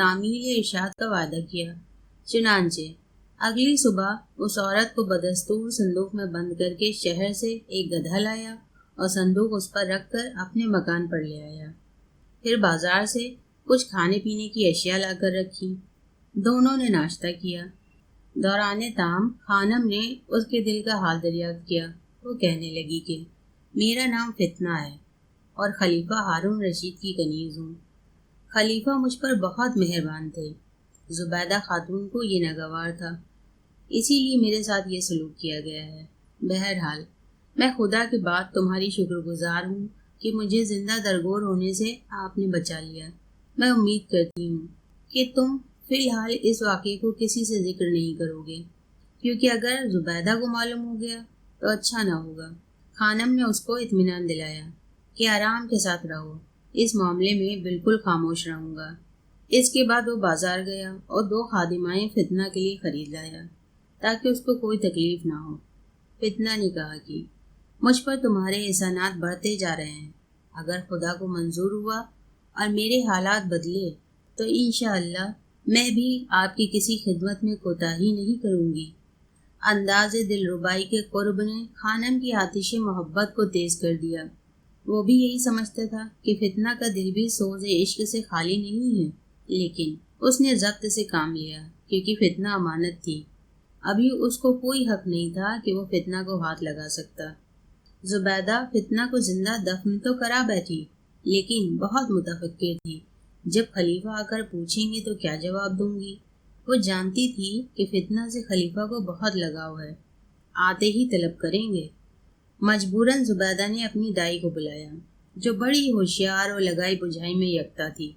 تعمیل ارشاد کا وعدہ کیا۔ چنانچہ اگلی صبح اس عورت کو بدستور صندوق میں بند کر کے شہر سے ایک گدھا لایا اور صندوق اس پر رکھ کر اپنے مکان پر لے آیا۔ پھر بازار سے کچھ کھانے پینے کی اشیاء لا کر رکھی۔ دونوں نے ناشتہ کیا۔ دوران طعام خانم نے اس کے دل کا حال دریافت کیا۔ وہ کہنے لگی کہ میرا نام فتنہ ہے اور خلیفہ ہارون رشید کی کنیز ہوں۔ خلیفہ مجھ پر بہت مہربان تھے۔ زبیدہ خاتون کو یہ ناگوار تھا، اسی لیے میرے ساتھ یہ سلوک کیا گیا ہے۔ بہرحال میں خدا کے بعد تمہاری شکر گزار ہوں کہ مجھے زندہ درگور ہونے سے آپ نے بچا لیا۔ میں امید کرتی ہوں کہ تم فی الحال اس واقعے کو کسی سے ذکر نہیں کرو گے، کیونکہ اگر زبیدہ کو معلوم ہو گیا تو اچھا نہ ہوگا۔ خانم نے اس کو اطمینان دلایا کہ آرام کے ساتھ رہو، اس معاملے میں بالکل خاموش رہوں گا۔ اس کے بعد وہ بازار گیا اور 2 خادمائیں فتنہ کے لیے خرید لایا تاکہ اس کو کوئی تکلیف نہ ہو۔ فتنہ نے کہا کہ مجھ پر تمہارے احسانات بڑھتے جا رہے ہیں۔ اگر خدا کو منظور ہوا اور میرے حالات بدلے تو انشاءاللہ میں بھی آپ کی کسی خدمت میں کوتاہی نہیں کروں گی۔ انداز دلربائی کے قرب نے خانم کی آتش محبت کو تیز کر دیا۔ وہ بھی یہی سمجھتا تھا کہ فتنہ کا دل بھی سوز عشق سے خالی نہیں ہے، لیکن اس نے ضبط سے کام لیا کیونکہ فتنہ امانت تھی۔ ابھی اس کو کوئی حق نہیں تھا کہ وہ فتنہ کو ہاتھ لگا سکتا۔ زبیدہ فتنہ کو زندہ دفن تو کرا بیٹھی، لیکن بہت متفکر تھی۔ جب خلیفہ آ کر پوچھیں گے تو کیا جواب دوں گی؟ وہ جانتی تھی کہ فتنہ سے خلیفہ کو بہت لگاؤ ہے، آتے ہی طلب کریں گے۔ مجبوراً زبیدہ نے اپنی دائی کو بلایا، جو بڑی ہوشیار اور لگائی بجھائی میں یکتا تھی۔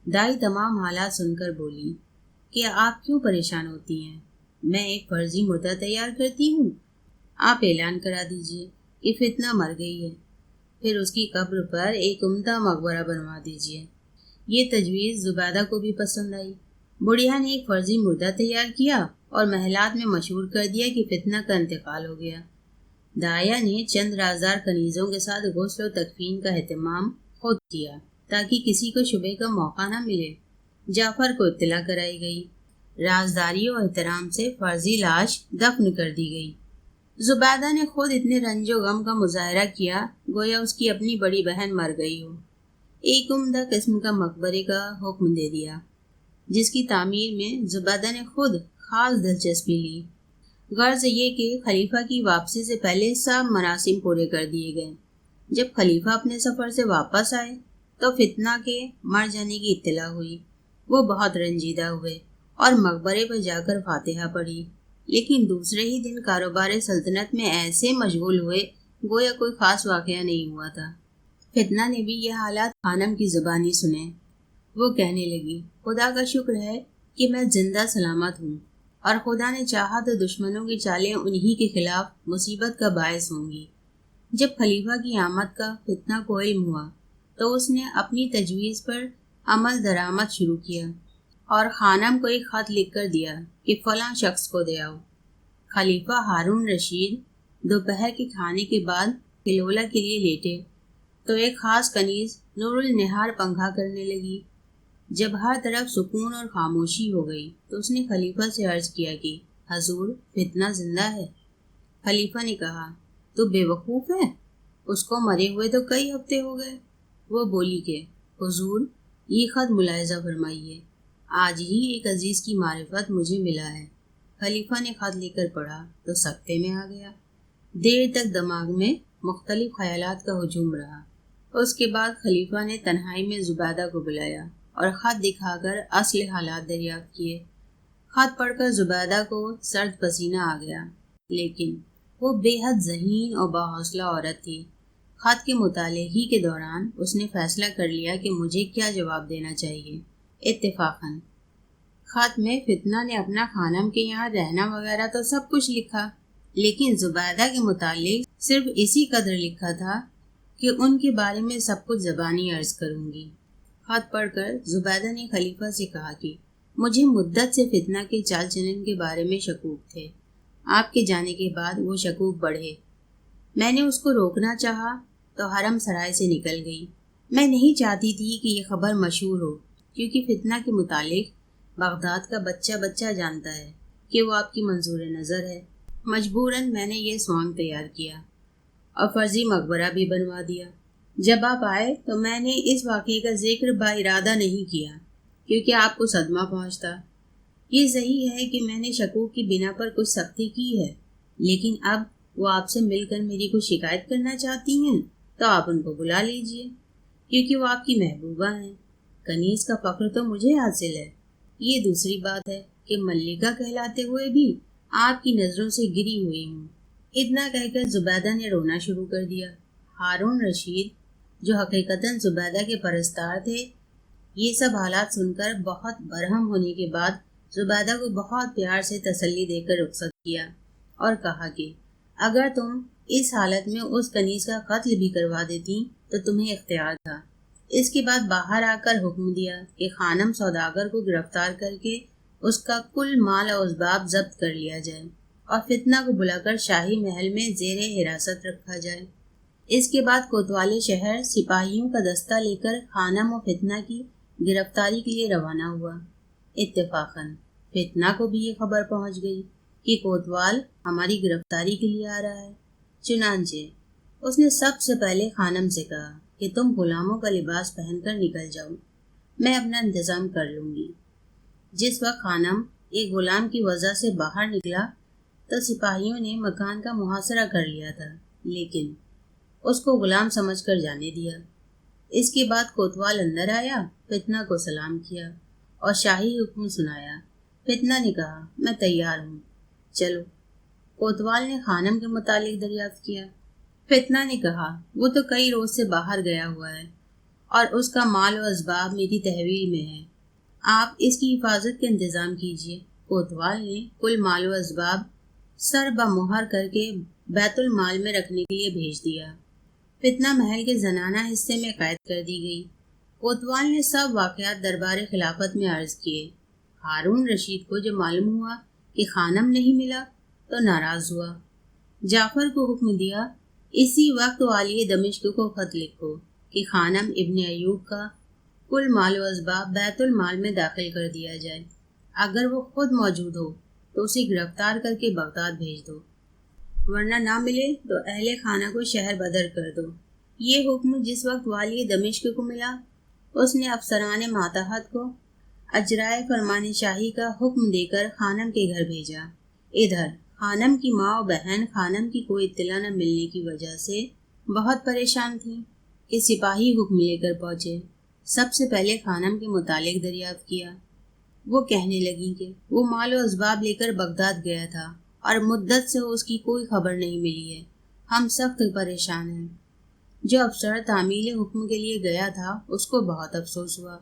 دائی تمام حالات سن کر بولی کہ آپ کیوں پریشان ہوتی ہیں؟ میں ایک فرضی مردہ تیار کرتی ہوں۔ آپ اعلان کرا دیجئے کہ فتنہ مر گئی ہے، پھر اس کی قبر پر ایک عمدہ مقبرہ بنوا دیجئے۔ یہ تجویز زبیدہ کو بھی پسند آئی۔ بڑھیا نے ایک فرضی مردہ تیار کیا اور محلات میں مشہور کر دیا کہ فتنہ کا انتقال ہو گیا۔ دایا نے چند رازدار کنیزوں کے ساتھ غسل و تکفین کا اہتمام خود کیا تاکہ کسی کو شبہ کا موقع نہ ملے۔ جعفر کو اطلاع کرائی گئی۔ رازداری و احترام سے فرضی لاش دفن کر دی گئی۔ زبیدہ نے خود اتنے رنج و غم کا مظاہرہ کیا گویا اس کی اپنی بڑی بہن مر گئی ہو۔ ایک عمدہ قسم کا مقبرے کا حکم دے دیا، جس کی تعمیر میں زبیدہ نے خود خاص دلچسپی لی۔ غرض یہ کہ خلیفہ کی واپسی سے پہلے سب مراسم پورے کر دیے گئے۔ جب خلیفہ اپنے سفر سے واپس آئے تو فتنہ کے مر جانے کی اطلاع ہوئی۔ وہ بہت رنجیدہ ہوئے اور مقبرے پر جا کر فاتحہ پڑھی، لیکن دوسرے ہی دن کاروبار سلطنت میں ایسے مشغول ہوئے گویا کوئی خاص واقعہ نہیں ہوا تھا۔ فتنہ نے بھی یہ حالات خانم کی زبانی سنے۔ وہ کہنے لگی، خدا کا شکر ہے کہ میں زندہ سلامت ہوں، اور خدا نے چاہا تو دشمنوں کی چالیں انہی کے خلاف مصیبت کا باعث ہوں گی۔ جب خلیفہ کی آمد کا فتنہ کو علم ہوا تو اس نے اپنی تجویز پر عمل درآمد شروع کیا اور خانم کو ایک خط لکھ کر دیا کہ فلاں شخص کو دے آؤ۔ خلیفہ ہارون رشید دوپہر کے کھانے کے بعد کلولہ کے لیے لیٹے تو ایک خاص کنیز نور النہار پنکھا کرنے لگی۔ جب ہر طرف سکون اور خاموشی ہو گئی تو اس نے خلیفہ سے عرض کیا کہ حضور، فتنہ زندہ ہے۔ خلیفہ نے کہا، تو بے وقوف ہے، اس کو مرے ہوئے تو کئی ہفتے ہو گئے۔ وہ بولی کہ حضور، یہ خط ملاحظہ فرمائیے، آج ہی ایک عزیز کی معرفت مجھے ملا ہے۔ خلیفہ نے خط لے کر پڑھا تو سکتے میں آ گیا۔ دیر تک دماغ میں مختلف خیالات کا ہجوم رہا۔ اس کے بعد خلیفہ نے تنہائی میں زبیدہ کو بلایا اور خط دکھا کر اصل حالات دریافت کیے۔ خط پڑھ کر زبیدہ کو سرد پسینہ آ گیا، لیکن وہ بے حد ذہین اور باحوصلہ عورت تھی۔ خط کے مطالعے ہی کے دوران اس نے فیصلہ کر لیا کہ مجھے کیا جواب دینا چاہیے۔ اتفاقاً خط میں فتنہ نے اپنا خانم کے یہاں رہنا وغیرہ تو سب کچھ لکھا، لیکن زبیدہ کے متعلق صرف اسی قدر لکھا تھا کہ ان کے بارے میں سب کچھ زبانی عرض کروں گی۔ خط پڑھ کر زبیدہ نے خلیفہ سے کہا کہ مجھے مدت سے فتنہ کے چال چلن کے بارے میں شکوک تھے۔ آپ کے جانے کے بعد وہ شکوک بڑھے۔ میں نے اس کو روکنا چاہا تو حرم سرائے سے نکل گئی۔ میں نہیں چاہتی تھی کہ یہ خبر مشہور ہو، کیونکہ فتنہ کے متعلق بغداد کا بچہ بچہ جانتا ہے کہ وہ آپ کی منظور نظر ہے۔ مجبوراً میں نے یہ سوانگ تیار کیا اور فرضی مقبرہ بھی بنوا دیا۔ جب آپ آئے تو میں نے اس واقعے کا ذکر با ارادہ نہیں کیا کیونکہ آپ کو صدمہ پہنچتا۔ یہ صحیح ہے کہ میں نے شکوک کی بنا پر کچھ سختی کی ہے، لیکن اب وہ آپ سے مل کر میری کوئی شکایت کرنا چاہتی ہیں تو آپ ان کو بلا لیجئے، کیونکہ وہ آپ کی محبوبہ ہیں۔ کنیز کا فخر تو مجھے حاصل ہے۔ یہ دوسری بات ہے کہ ملکہ کہلاتے ہوئے بھی آپ کی نظروں سے گری ہوئی ہوں۔ اتنا کہہ کر زبیدہ نے رونا شروع کر دیا۔ ہارون رشید، جو حقیقتاً زبیدہ کے پرستار تھے، یہ سب حالات سن کر بہت برہم ہونے کے بعد زبیدہ کو بہت پیار سے تسلی دے کر رخصت کیا اور کہا کہ اگر تم اس حالت میں اس کنیز کا قتل بھی کروا دیتی تو تمہیں اختیار تھا۔ اس کے بعد باہر آ کر حکم دیا کہ خانم سوداگر کو گرفتار کر کے اس کا کل مال و اسباب ضبط کر لیا جائے اور فتنہ کو بلا کر شاہی محل میں زیر حراست رکھا جائے۔ اس کے بعد کوتوال شہر سپاہیوں کا دستہ لے کر خانم و فتنہ کی گرفتاری کے لیے روانہ ہوا۔ اتفاقاً فتنہ کو بھی یہ خبر پہنچ گئی کہ کوتوال ہماری گرفتاری کے لیے آ رہا ہے۔ چنانچہ اس نے سب سے پہلے خانم سے کہا کہ تم غلاموں کا لباس پہن کر نکل جاؤ، میں اپنا انتظام کر لوں گی۔ جس وقت خانم ایک غلام کی وجہ سے باہر نکلا تو سپاہیوں نے مکان کا محاصرہ کر لیا تھا، لیکن اس کو غلام سمجھ کر جانے دیا۔ اس کے بعد کوتوال اندر آیا، فتنہ کو سلام کیا اور شاہی حکم سنایا۔ فتنہ نے کہا میں تیار ہوں، چلو۔ کوتوال نے خانم کے متعلق دریافت کیا۔ فتنہ نے کہا وہ تو کئی روز سے باہر گیا ہوا ہے اور اس کا مال و اسباب میری تحویل میں ہے، آپ اس کی حفاظت کا انتظام کیجیے۔ کوتوال نے کل مال و اسباب سر بمہر کر کے بیت المال میں رکھنے کے لیے بھیج دیا۔ فتنہ محل کے زنانہ حصے میں قید کر دی گئی۔ کوتوال نے سب واقعات دربار خلافت میں عرض کیے۔ ہارون رشید کو جب معلوم ہوا کہ خانم نہیں ملا تو ناراض ہوا۔ جعفر کو حکم دیا اسی وقت والی دمشق کو خط لکھو کہ خانم ابن ایوب کا کل مال و اسباب بیت المال میں داخل کر دیا جائے، اگر وہ خود موجود ہو تو اسے گرفتار کر کے بغداد بھیج دو، ورنہ نہ ملے تو اہل خانہ کو شہر بدر کر دو۔ یہ حکم جس وقت والی دمشق کو ملا، اس نے افسران ماتحت کو اجرائے فرمان شاہی کا حکم دے کر خانم کے گھر بھیجا۔ ادھر خانم کی ماں و بہن خانم کی کوئی اطلاع نہ ملنے کی وجہ سے بہت پریشان تھیں کہ سپاہی حکم لے کر پہنچے۔ سب سے پہلے خانم کے متعلق دریافت کیا۔ وہ کہنے لگیں کہ وہ مال و اسباب لے کر بغداد گیا تھا اور مدت سے اس کی کوئی خبر نہیں ملی ہے، ہم سخت پریشان ہیں۔ جو افسر تعمیل حکم کے لیے گیا تھا اس کو بہت افسوس ہوا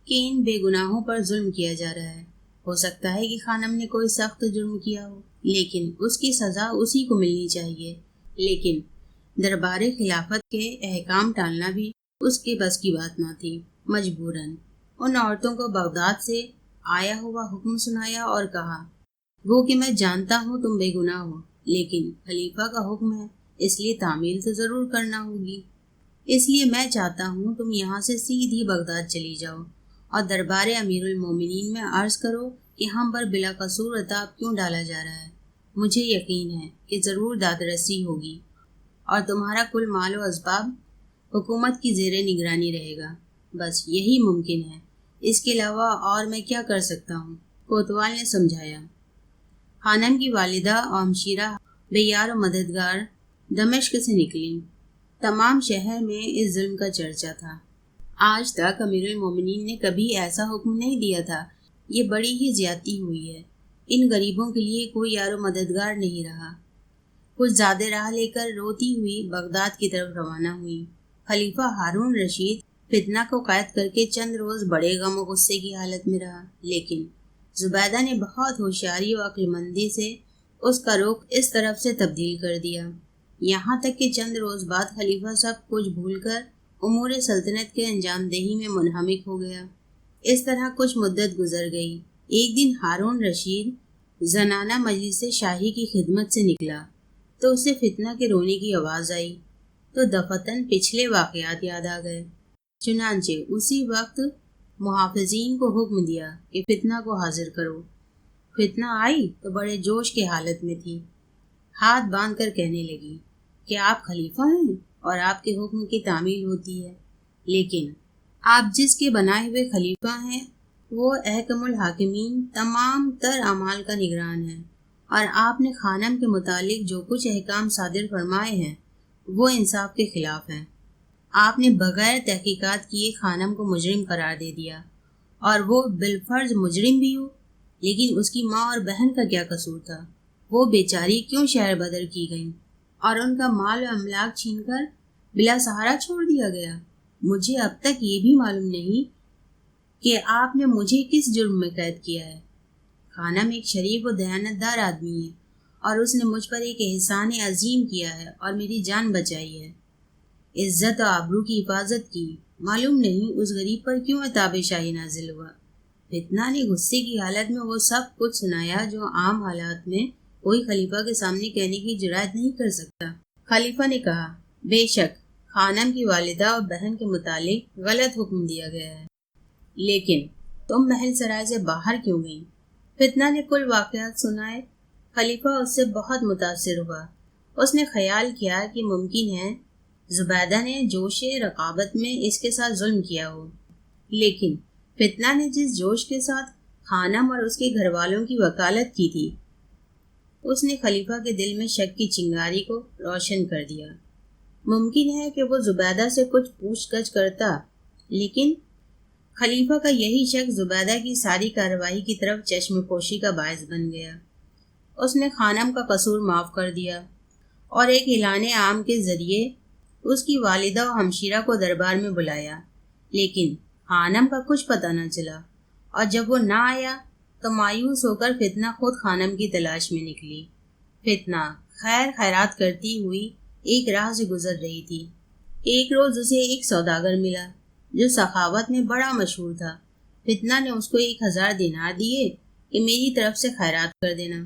کہ ان بے گناہوں پر ظلم کیا جا رہا ہے۔ ہو سکتا ہے کہ خانم نے کوئی سخت جرم کیا ہو، لیکن اس کی سزا اسی کو ملنی چاہیے۔ لیکن دربار خلافت کے احکام ٹالنا بھی اس کے بس کی بات نہ تھی۔ مجبوراً ان عورتوں کو بغداد سے آیا ہوا حکم سنایا اور کہا وہ کہ میں جانتا ہوں تم بے گناہ ہو، لیکن خلیفہ کا حکم ہے، اس لیے تعمیل تو ضرور کرنا ہوگی۔ اس لیے میں چاہتا ہوں تم یہاں سے سیدھی بغداد چلی جاؤ اور دربار امیر المومنین میں عرض کرو کہ ہم پر بلا قصور عذاب کیوں ڈالا جا رہا ہے۔ مجھے یقین ہے کہ ضرور داد رسی ہوگی اور تمہارا کل مال و اسباب حکومت کی زیر نگرانی رہے گا۔ بس یہی ممکن ہے، اس کے علاوہ اور میں کیا کر سکتا ہوں؟ کوتوال نے سمجھایا۔ خانم کی والدہ اور ہمشیرہ بے یار و مددگار دمشق سے نکلیں۔ تمام شہر میں اس ظلم کا چرچا تھا۔ آج تک امیر المومنین نے کبھی ایسا حکم نہیں دیا تھا، یہ بڑی ہی زیادتی ہوئی ہے۔ ان غریبوں کے لیے کوئی یار و مددگار نہیں رہا۔ کچھ زیادہ راہ لے کر روتی ہوئی بغداد کی طرف روانہ ہوئی۔ خلیفہ ہارون رشید فتنہ کو قید کر کے چند روز بڑے غم و غصے کی حالت میں رہا، لیکن زبیدہ نے بہت ہوشیاری و عقل مندی سے اس کا رخ اس طرف سے تبدیل کر دیا، یہاں تک کہ چند روز بعد خلیفہ سب کچھ بھول کر امور سلطنت کے انجام دہی میں منہمک ہو گیا۔ اس طرح کچھ مدت گزر گئی۔ ایک دن ہارون رشید زنانہ مجلس شاہی کی خدمت سے نکلا تو اسے فتنہ کے رونے کی آواز آئی تو دفتن پچھلے واقعات یاد آ گئے۔ چنانچہ اسی وقت محافظین کو حکم دیا کہ فتنہ کو حاضر کرو۔ فتنہ آئی تو بڑے جوش کے حالت میں تھی، ہاتھ باندھ کر کہنے لگی کہ آپ خلیفہ ہیں اور آپ کے حکم کی تعمیل ہوتی ہے، لیکن آپ جس کے بنائے ہوئے خلیفہ ہیں وہ احکم الحاکمین تمام تر اعمال کا نگران ہے، اور آپ نے خانم کے متعلق جو کچھ احکام صادر فرمائے ہیں وہ انصاف کے خلاف ہیں۔ آپ نے بغیر تحقیقات کیے خانم کو مجرم قرار دے دیا، اور وہ بالفرض مجرم بھی ہو، لیکن اس کی ماں اور بہن کا کیا قصور تھا؟ وہ بیچاری کیوں شہر بدر کی گئیں اور ان کا مال و املاک چھین کر بلا سہارا چھوڑ دیا گیا؟ مجھے اب تک یہ بھی معلوم نہیں کہ آپ نے مجھے کس جرم میں قید کیا ہے۔ خانم ایک شریف و دیانتدار آدمی ہے، اور اس نے مجھ پر ایک احسان عظیم کیا ہے اور میری جان بچائی ہے، عزت و آبرو کی حفاظت کی۔ معلوم نہیں اس غریب پر کیوں عتاب شاہی نازل ہوا۔ فتنہ نے غصے کی حالت میں وہ سب کچھ سنایا جو عام حالات میں کوئی خلیفہ کے سامنے کہنے کی جرات نہیں کر سکتا۔ خلیفہ نے کہا، بے شک خانم کی والدہ اور بہن کے متعلق غلط حکم دیا گیا ہے، لیکن تم محل سرائے سے باہر کیوں گئیں؟ فتنہ نے کل واقعات سنائے۔ خلیفہ اس سے بہت متاثر ہوا۔ اس نے خیال کیا کہ ممکن ہے زبیدہ نے جوش رقابت میں اس کے ساتھ ظلم کیا ہو، لیکن فتنہ نے جس جوش کے ساتھ خانم اور اس کے گھر والوں کی وکالت کی تھی، اس نے خلیفہ کے دل میں شک کی چنگاری کو روشن کر دیا۔ ممکن ہے کہ وہ زبیدہ سے کچھ پوچھ گچھ کرتا، لیکن خلیفہ کا یہی شک زبیدہ کی ساری کارروائی کی طرف چشم پوشی کا باعث بن گیا۔ اس نے خانم کا قصور معاف کر دیا اور ایک اعلان عام کے ذریعے اس کی والدہ و ہمشیرہ کو دربار میں بلایا، لیکن خانم کا کچھ پتہ نہ چلا، اور جب وہ نہ آیا تو مایوس ہو کر فتنہ خود خانم کی تلاش میں نکلی۔ فتنہ خیر خیرات کرتی ہوئی ایک راہ سے گزر رہی تھی۔ ایک روز اسے ایک سوداگر ملا جو سخاوت میں بڑا مشہور تھا۔ فتنہ نے اس کو 1000 دینار دیے کہ میری طرف سے خیرات کر دینا۔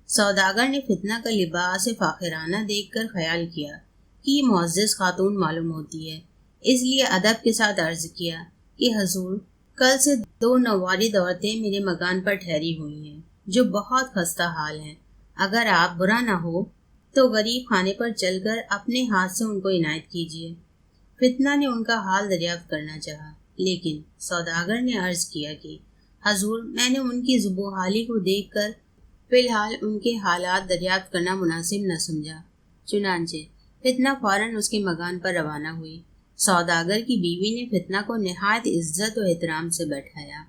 سوداگر نے فتنہ کا لباس فاخرانہ دیکھ کر خیال کیا کہ یہ معزز خاتون معلوم ہوتی ہے، اس لیے ادب کے ساتھ عرض کیا کہ حضور، کل سے 2 نوارد عورتیں میرے مکان پر ٹھہری ہوئی ہیں جو بہت خستہ حال ہیں۔ اگر آپ برا نہ ہو تو غریب خانے پر چل کر اپنے ہاتھ سے ان کو عنایت کیجیے۔ فتنہ نے ان کا حال دریافت کرنا چاہا، لیکن سوداگر نے عرض کیا کہ حضور، میں نے ان کی ذوب و حالی کو دیکھ کر فی الحال ان کے حالات دریافت کرنا مناسب نہ سمجھا۔ چنانچہ فتنہ فوراً اس کے مکان پر روانہ ہوئی۔ سوداگر کی بیوی نے فتنہ کو نہایت عزت و احترام سے بیٹھایا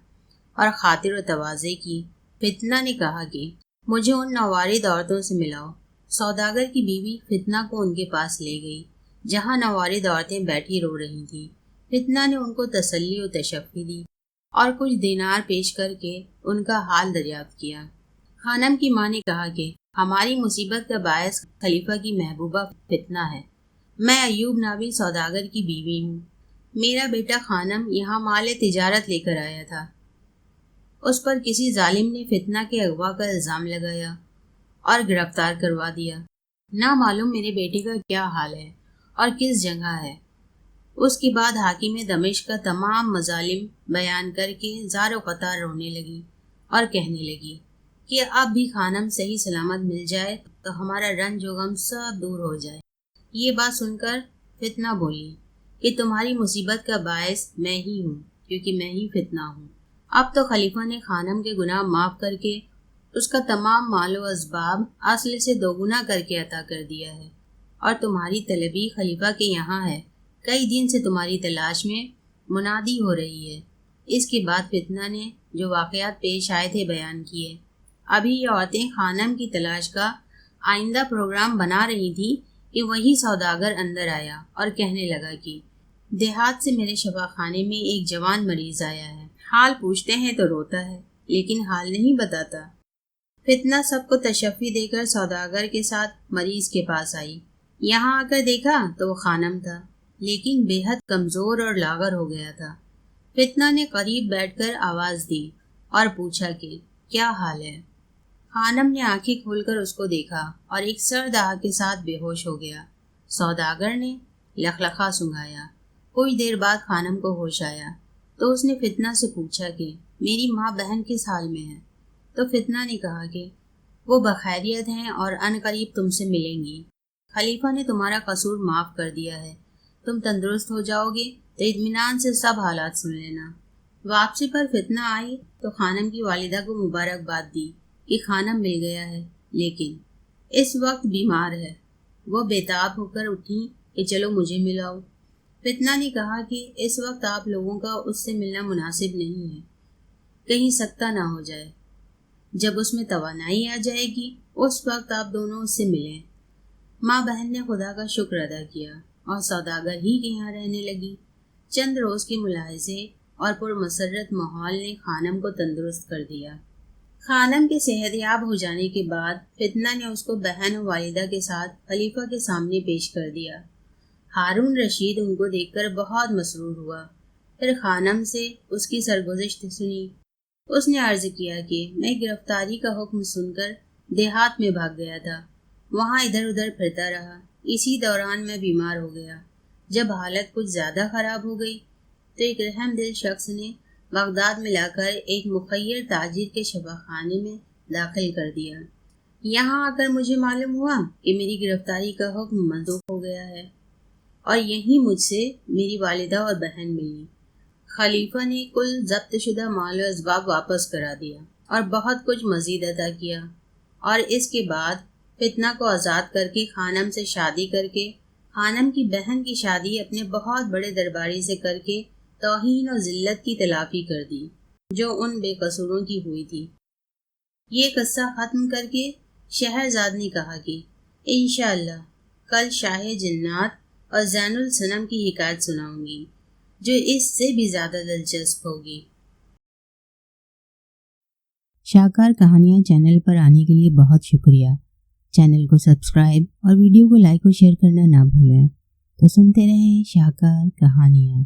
اور خاطر و تواضع کی۔ فتنہ نے کہا کہ مجھے ان نوارد عورتوں سے ملاؤ۔ سوداگر کی بیوی فتنہ کو ان کے پاس لے گئی جہاں نوارد عورتیں بیٹھی رو رہی تھیں۔ فتنہ نے ان کو تسلی و تشفی دی اور کچھ دینار پیش کر کے ان کا حال دریافت کیا۔ خانم کی ماں نے کہا کہ ہماری مصیبت کا باعث خلیفہ کی محبوبہ فتنہ ہے۔ میں ایوب ناوی سوداگر کی بیوی ہوں۔ میرا بیٹا خانم یہاں مال تجارت لے کر آیا تھا۔ اس پر کسی ظالم نے فتنہ کے اغوا کا الزام لگایا اور گرفتار کروا دیا۔ نہ معلوم میرے بیٹے کا کیا حال ہے اور کس جگہ ہے۔ اس کے بعد حاکم دمشق کا تمام مظالم بیان کر کے زار و قطار رونے لگی اور کہنے لگی کہ اب بھی خانم صحیح سلامت مل جائے تو ہمارا رنج و غم سب دور ہو جائے۔ یہ بات سن کر فتنہ بولی کہ تمہاری مصیبت کا باعث میں ہی ہوں، کیونکہ میں ہی فتنہ ہوں۔ اب تو خلیفہ نے خانم کے گناہ معاف کر کے اس کا تمام مال و اسباب اصل سے 2 گنا کر کے عطا کر دیا ہے، اور تمہاری طلبی خلیفہ کے یہاں ہے۔ کئی دن سے تمہاری تلاش میں منادی ہو رہی ہے۔ اس کے بعد فتنہ نے جو واقعات پیش آئے تھے بیان کیے۔ ابھی یہ عورتیں خانم کی تلاش کا آئندہ پروگرام بنا رہی تھیں کہ وہی سوداگر اندر آیا اور کہنے لگا کہ دیہات سے میرے شفا خانے میں ایک جوان مریض آیا ہے۔ حال پوچھتے ہیں تو روتا ہے، لیکن حال نہیں بتاتا۔ فتنہ سب کو تشفی دے کر سوداگر کے ساتھ مریض کے پاس آئی۔ یہاں آ کر دیکھا تو وہ خانم تھا، لیکن بے حد کمزور اور لاغر ہو گیا تھا۔ فتنہ نے قریب بیٹھ کر آواز دی اور پوچھا کہ کیا حال ہے؟ خانم نے آنکھیں کھول کر اس کو دیکھا اور ایک سرد آہ کے ساتھ بے ہوش ہو گیا۔ سوداگر نے لخلخا سنگایا۔ کچھ دیر بعد خانم کو ہوش آیا تو اس نے فتنہ سے پوچھا کہ میری ماں بہن کس حال میں ہے؟ تو فتنہ نے کہا کہ وہ بخیریت ہیں اور عنقریب تم سے ملیں گی۔ خلیفہ نے تمہارا قصور معاف کر دیا ہے، تم تندرست ہو جاؤ گے تو اطمینان سے سب حالات سن لینا۔ واپسی پر فتنہ آئی تو خانم کی والدہ کو مبارکباد دی کہ خانم مل گیا ہے، لیکن اس وقت بیمار ہے۔ وہ بےتاب ہو کر اٹھی کہ چلو مجھے ملاؤ۔ فتنہ نے کہا کہ اس وقت آپ لوگوں کا اس سے ملنا مناسب نہیں ہے، کہیں سکتہ نہ ہو جائے۔ جب اس میں توانائی آ جائے گی اس وقت آپ دونوں اس سے ملیں۔ ماں بہن نے خدا کا شکر ادا کیا اور سوداگر ہی کے یہاں رہنے لگی۔ چند روز کے ملاحظے اور پرمسرت ماحول نے خانم کو تندرست کر دیا۔ خانم کے صحت یاب ہو جانے کے بعد فتنہ نے اس کو بہن و والدہ کے ساتھ خلیفہ کے سامنے پیش کر دیا۔ ہارون رشید ان کو دیکھ کر بہت مسرور ہوا، پھر خانم سے اس کی سرگزشت سنی۔ اس نے عرض کیا کہ میں گرفتاری کا حکم سن کر دیہات میں بھاگ گیا تھا، وہاں ادھر ادھر پھرتا رہا، اسی دوران میں بیمار ہو گیا۔ جب حالت کچھ زیادہ خراب ہو گئی تو ایک رحم دل شخص نے بغداد میں لا کر ایک مخیر تاجر کے شفا خانے میں داخل کر دیا۔ یہاں آ کر مجھے معلوم ہوا کہ میری گرفتاری کا حکم منسوخ ہو گیا ہے اور یہیں مجھ سے میری والدہ اور بہن ملی۔ خلیفہ نے کل ضبط شدہ مال و اسباب واپس کرا دیا اور بہت کچھ مزید عطا کیا، اور اس کے بعد فتنہ کو آزاد کر کے خانم سے شادی کر کے خانم کی بہن کی شادی اپنے بہت بڑے درباری سے کر کے توہین و ذلت کی تلافی کر دی جو ان بے قصوروں کی ہوئی تھی۔ یہ قصہ ختم کر کے شہرزاد نے کہا کہ انشاءاللہ کل شاہ جنات اور زین السنم کی حکایت سناؤں گی جو اس سے بھی زیادہ دلچسپ ہوگی۔ شاہکار کہانیاں چینل پر آنے کے لیے بہت شکریہ۔ چینل کو سبسکرائب اور ویڈیو کو لائک اور شیئر کرنا نہ بھولیں۔ تو سنتے رہیں شاہکار کہانیاں۔